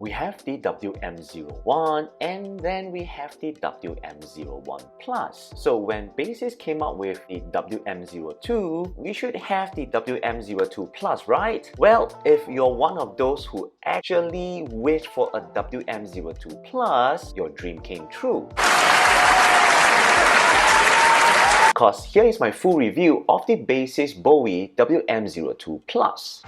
We have the WM01 and then we have the WM01 Plus. So when Baseus came out with the WM02, we should have the WM02 Plus, right? Well, if you're one of those who actually wished for a WM02 Plus, your dream came true. Because here is my full review of the Baseus Bowie WM02 Plus.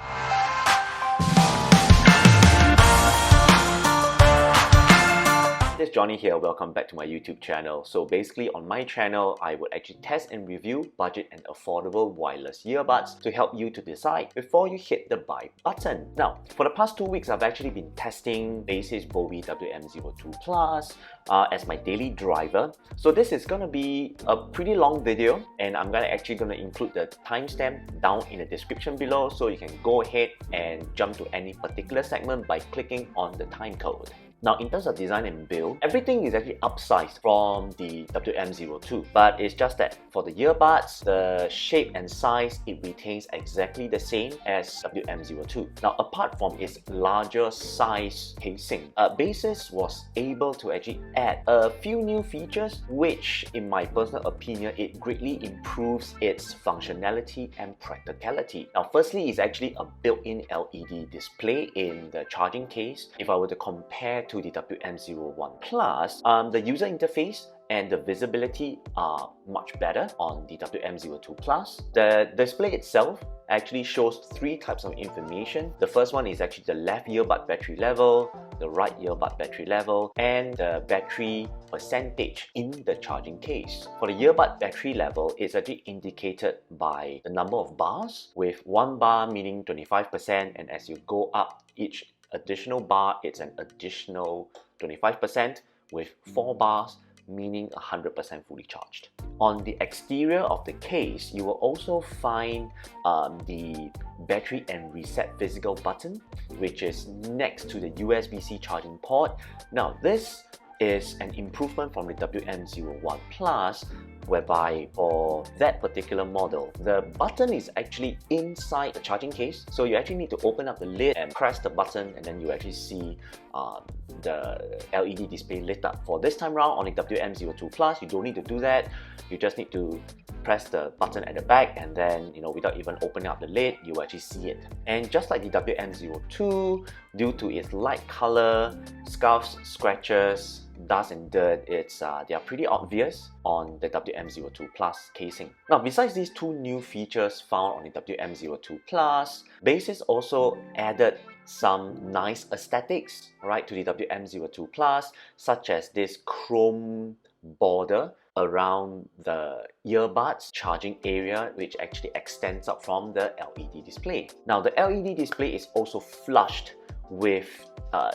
It's Johnny here, welcome back to my YouTube channel. So basically on my channel, I would actually test and review budget and affordable wireless earbuds to help you to decide before you hit the buy button. Now, for the past 2 weeks, I've actually been testing Baseus Bowie WM02 Plus as my daily driver. So this is going to be a pretty long video and I'm actually going to include the timestamp down in the description below so you can go ahead and jump to any particular segment by clicking on the time code. Now, in terms of design and build, everything is actually upsized from the WM02, but it's just that for the earbuds, the shape and size, it retains exactly the same as WM02. Now, apart from its larger size casing, Baseus was able to actually add a few new features, which, in my personal opinion, it greatly improves its functionality and practicality. Now, firstly, it's actually a built-in LED display in the charging case. If I were to compare to the WM01 Plus, the user interface and the visibility are much better on the WM02 Plus. The display itself actually shows 3 types of information. The first one is actually the left earbud battery level, the right earbud battery level, and the battery percentage in the charging case. For the earbud battery level, it's actually indicated by the number of bars, with 1 bar meaning 25%, and as you go up each additional bar, it's an additional 25%, with 4 bars meaning 100% fully charged. On the exterior of the case, you will also find the battery and reset physical button, which is next to the USB-C charging port. Now, this is an improvement from the WM01 Plus, whereby for that particular model, the button is actually inside the charging case. So you actually need to open up the lid and press the button, and then you actually see the LED display lit up. For this time round on the WM02 Plus, you don't need to do that. You just need to press the button at the back, and then, without even opening up the lid, you actually see it. And just like the WM02, due to its light color, scuffs, scratches, dust and dirt, they are pretty obvious on the WM02 Plus casing. Now, besides these 2 new features found on the WM02 Plus, Baseus also added some nice aesthetics, right, to the WM02 Plus, such as this chrome border around the earbuds charging area, which actually extends up from the LED display. Now, the LED display is also flushed with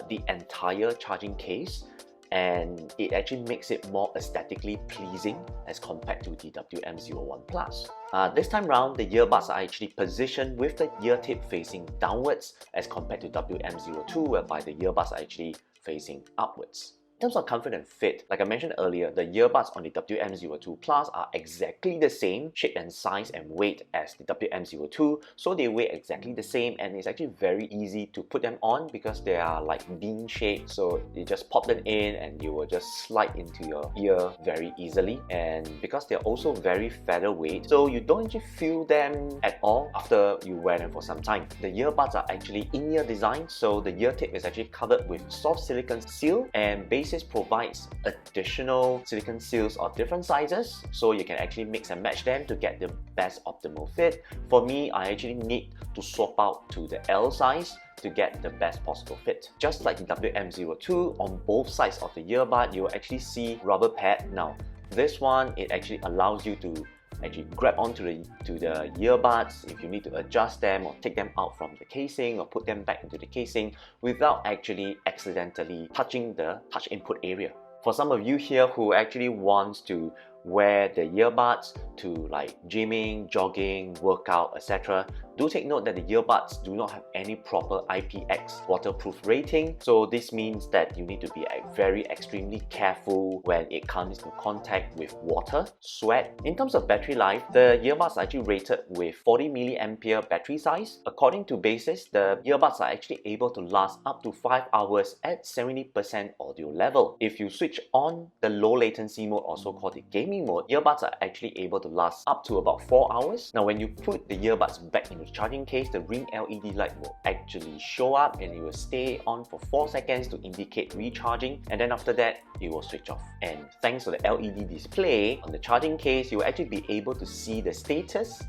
the entire charging case, and it actually makes it more aesthetically pleasing as compared to the WM01 Plus. This time round, the earbuds are actually positioned with the ear tip facing downwards as compared to WM02, whereby the earbuds are actually facing upwards. In terms of comfort and fit, like I mentioned earlier, the earbuds on the WM02 Plus are exactly the same shape and size and weight as the WM02, so they weigh exactly the same, and it's actually very easy to put them on because they are like bean shaped, so you just pop them in and you will just slide into your ear very easily. And because they're also very featherweight, so you don't actually feel them at all after you wear them for some time. The earbuds are actually in-ear design, so the ear tip is actually covered with soft silicone seal, and Baseus provides additional silicone seals of different sizes, so you can actually mix and match them to get the best optimal fit. For me, I actually need to swap out to the L size to get the best possible fit. Just like the WM02, on both sides of the earbud, you will actually see rubber pad. Now, this one, it actually allows you to actually grab onto the earbuds if you need to adjust them or take them out from the casing or put them back into the casing without actually accidentally touching the touch input area. For some of you here who actually wants to wear the earbuds to like gymming, jogging, workout, etc., Do take note that the earbuds do not have any proper IPX waterproof rating, so this means that you need to be very extremely careful when it comes into contact with water, sweat. In terms of battery life, the earbuds are actually rated with 40 mAh battery size. According to Baseus, the earbuds are actually able to last up to 5 hours at 70% audio level. If you switch on the low latency mode, also called the gaming mode, earbuds are actually able to last up to about 4 hours. Now when you put the earbuds back into the charging case, the ring LED light will actually show up and it will stay on for 4 seconds to indicate recharging, and then after that it will switch off. And thanks to the LED display on the charging case, you will actually be able to see the status,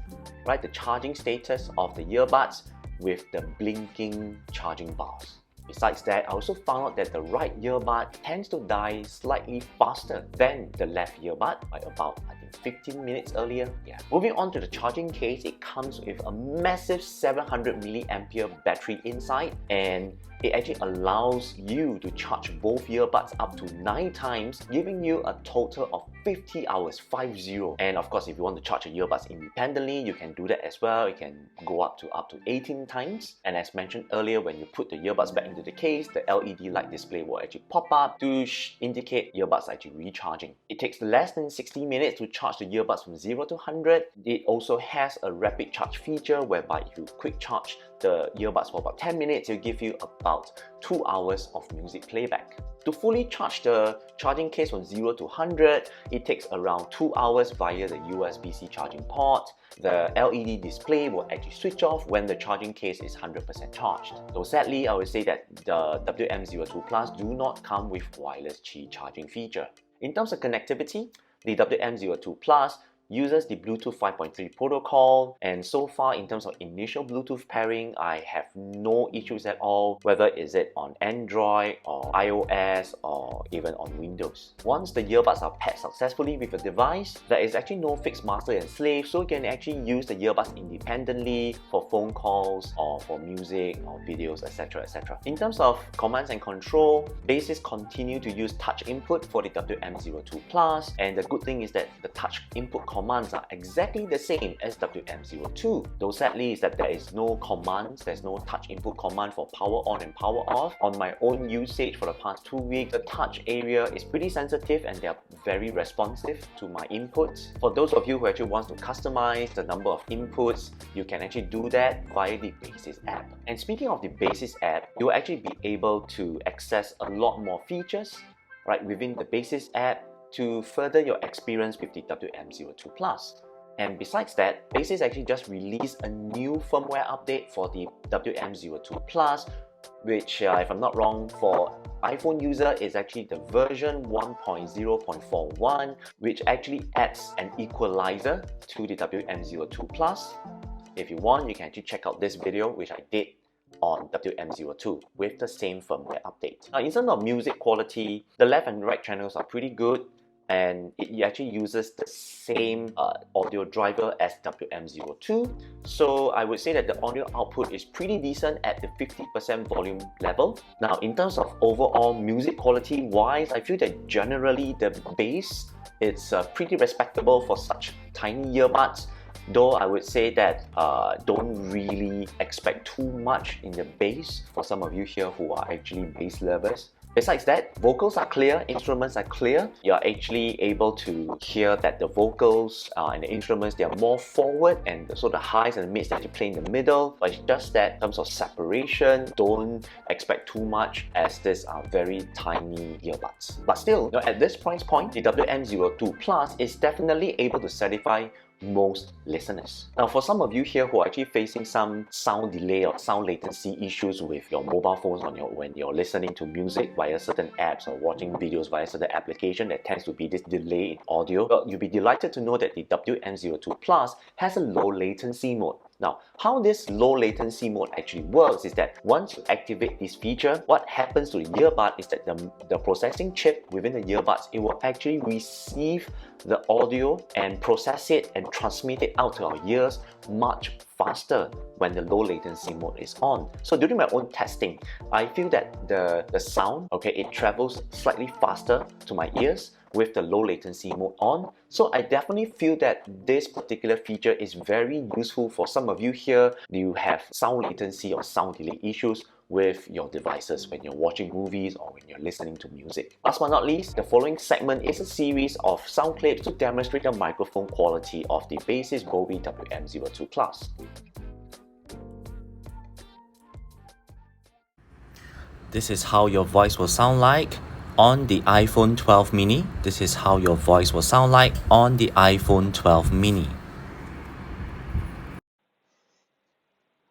right, the charging status of the earbuds with the blinking charging bars. Besides that, I also found out that the right earbud tends to die slightly faster than the left earbud by about, I think, 15 minutes earlier. Yeah. Moving on to the charging case, it comes with a massive 700 mAh battery inside, and it actually allows you to charge both earbuds up to 9 times, giving you a total of 50 hours, 50. And of course, if you want to charge your earbuds independently, you can do that as well. You can go up to 18 times. And as mentioned earlier, when you put the earbuds back into the case, the LED light display will actually pop up to indicate earbuds are actually recharging. It takes less than 60 minutes to charge the earbuds from 0 to 100. It also has a rapid charge feature whereby if you quick charge the earbuds for about 10 minutes, it'll give you about 2 hours of music playback. To fully charge the charging case from 0 to 100, it takes around 2 hours via the USB-C charging port. The LED display will actually switch off when the charging case is 100% charged. Though sadly, I would say that the WM02 Plus do not come with wireless Qi charging feature. In terms of connectivity, the WM02 Plus uses the Bluetooth 5.3 protocol, and so far in terms of initial Bluetooth pairing, I have no issues at all, whether is it on Android or iOS or even on Windows. Once the earbuds are paired successfully with a device, there is actually no fixed master and slave, so you can actually use the earbuds independently for phone calls or for music or videos, etc, etc. In terms of commands and control, Baseus continue to use touch input for the WM02 Plus, and the good thing is that the touch input commands are exactly the same as WM02. Though sadly is that there is no commands, there's no touch input command for power on and power off. On my own usage for the past 2 weeks, the touch area is pretty sensitive and they are very responsive to my inputs. For those of you who actually want to customize the number of inputs, you can actually do that via the Baseus app. And speaking of the Baseus app, you will actually be able to access a lot more features right within the Baseus app to further your experience with the WM02 Plus. And besides that, Baseus actually just released a new firmware update for the WM02 Plus, which if I'm not wrong, for iPhone user is actually the version 1.0.41, which actually adds an equalizer to the WM02 Plus. If you want, you can actually check out this video which I did on WM02 with the same firmware update. Now, in terms of music quality, the left and right channels are pretty good, and it actually uses the same audio driver as WM02. So I would say that the audio output is pretty decent at the 50% volume level. Now, in terms of overall music quality wise, I feel that generally the bass is pretty respectable for such tiny earbuds. Though I would say that don't really expect too much in the bass for some of you here who are actually bass lovers. Besides that, vocals are clear, instruments are clear. You're actually able to hear that the vocals and the instruments, they are more forward, and so the highs and the mids that you play in the middle. But it's just that in terms of separation, don't expect too much as these are very tiny earbuds. But still, at this price point, the WM02 Plus is definitely able to satisfy most listeners. Now, for some of you here who are actually facing some sound delay or sound latency issues with your mobile phones when you're listening to music via certain apps or watching videos via certain application, that tends to be this delay in audio, well, you'll be delighted to know that the WM02 Plus has a low latency mode. Now, how this low latency mode actually works is that once you activate this feature, what happens to the earbud is that the processing chip within the earbuds, it will actually receive the audio and process it and transmit it out to our ears much faster when the low latency mode is on. So during my own testing, I feel that the sound, okay, it travels slightly faster to my ears with the low latency mode on. So I definitely feel that this particular feature is very useful for some of you here. You have sound latency or sound delay issues with your devices when you're watching movies or when you're listening to music. Last but not least, the following segment is a series of sound clips to demonstrate the microphone quality of the Baseus Bowie WM02 Plus. This is how your voice will sound like on the iPhone 12 mini. This is how your voice will sound like on the iPhone 12 mini.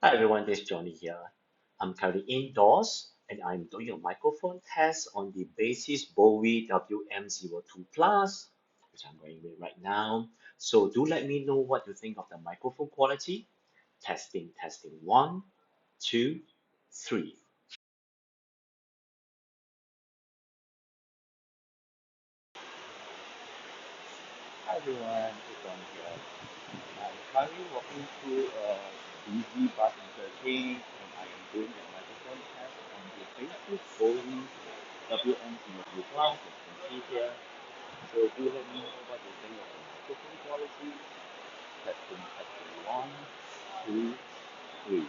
Hi everyone, this is Johnny here. I'm currently indoors and I'm doing a microphone test on the Baseus Bowie WM02 Plus, which I'm wearing with right now. So do let me know what you think of the microphone quality. Testing, 1, 2, 3. Hi everyone, this is Johnny here. I'm currently walking through a busy bus interchange and I am doing a microphone test on the Baseus Bowie WM02 Plus, as you can see here. So do let me know what you think of the microphone quality. Testing, 1, 2, 3.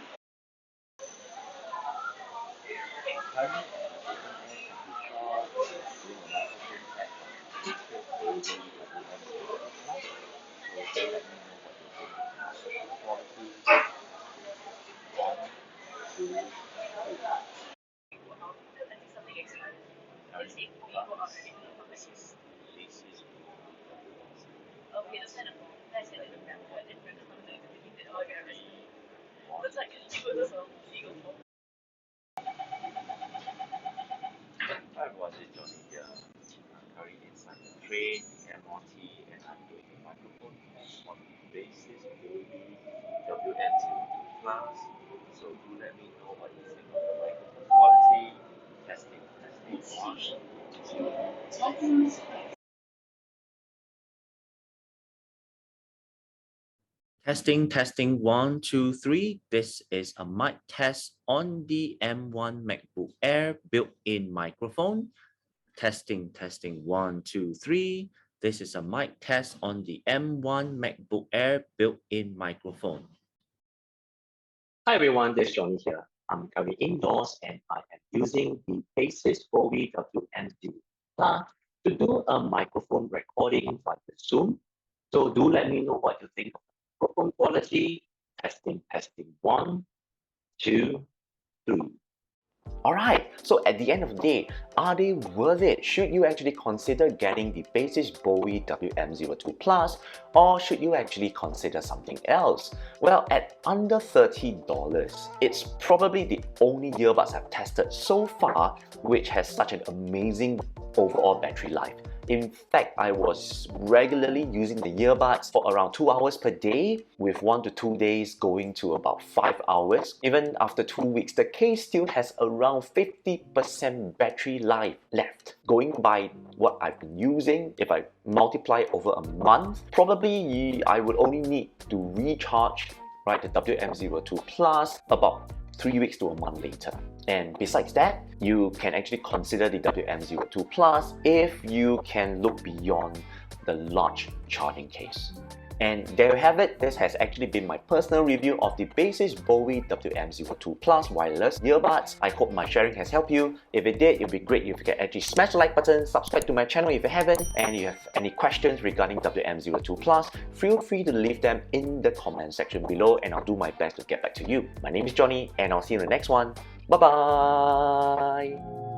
Currently at the open air coffee shop, doing a microphone test on the Baseus WM02 Plus. So do let me know what you think of the microphone quality. 1, 2, 3. Currently Baseus Hi everyone, this is Johnny here. I'm currently inside the train, the MRT, and I'm doing a microphone test on the Baseus Bowie WM02 Plus. So do let me know what you think of the microphone quality. Testing, 1, 2, 3. Testing 1, 2, 3. This is a mic test on the M1 MacBook Air built-in microphone. Testing 1, 2, 3. This is a mic test on the M1 MacBook Air built-in microphone. Hi everyone, this is Johnny here. I'm currently indoors and I am using the Baseus Bowie WM02 Plus to do a microphone recording via Zoom. So do let me know what you think of the microphone quality. Testing, 1, 2, 3. Alright, so at the end of the day, are they worth it? Should you actually consider getting the Baseus Bowie WM02 Plus, or should you actually consider something else? Well, at under $30, it's probably the only earbuds I've tested so far which has such an amazing overall battery life. In fact, I was regularly using the earbuds for around 2 hours per day, with 1 to 2 days going to about 5 hours. Even after 2 weeks, the case still has around 50% battery life left. Going by what I've been using, if I multiply over a month, probably I would only need to recharge the WM02 Plus about 3 weeks to a month later. And besides that, you can actually consider the WM02 Plus if you can look beyond the large charging case. And there you have it. This has actually been my personal review of the Baseus Bowie WM02 Plus wireless earbuds. I hope my sharing has helped you. If it did, it would be great if you can actually smash the like button, subscribe to my channel if you haven't, and if you have any questions regarding WM02 Plus, feel free to leave them in the comment section below and I'll do my best to get back to you. My name is Johnny and I'll see you in the next one. Bye bye!